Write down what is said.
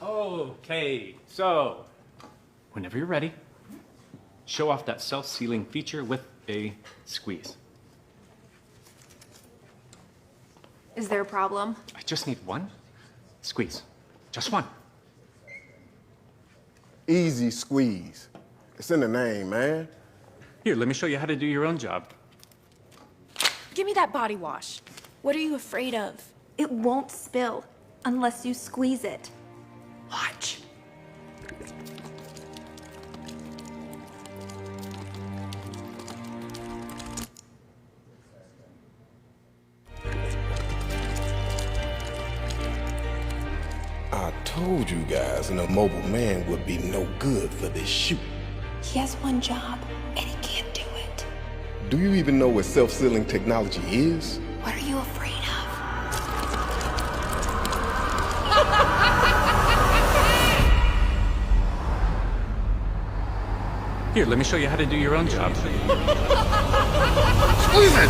Okay, so whenever you're ready, show off that self-sealing feature with a squeeze. Is there a problem? I just need one squeeze. Just one. Easy squeeze. It's in the name, man. Here, let me show you how to do your own job. Give me that body wash. What are you afraid of? It won't spill unless you squeeze it. Watch. I told you guys an immobile man would be no good for this shoot. He has one job, and he can't do it. Do you even know what self-sealing technology is? What are you afraid of? Here, let me show you how to do your own job. Squeeze it!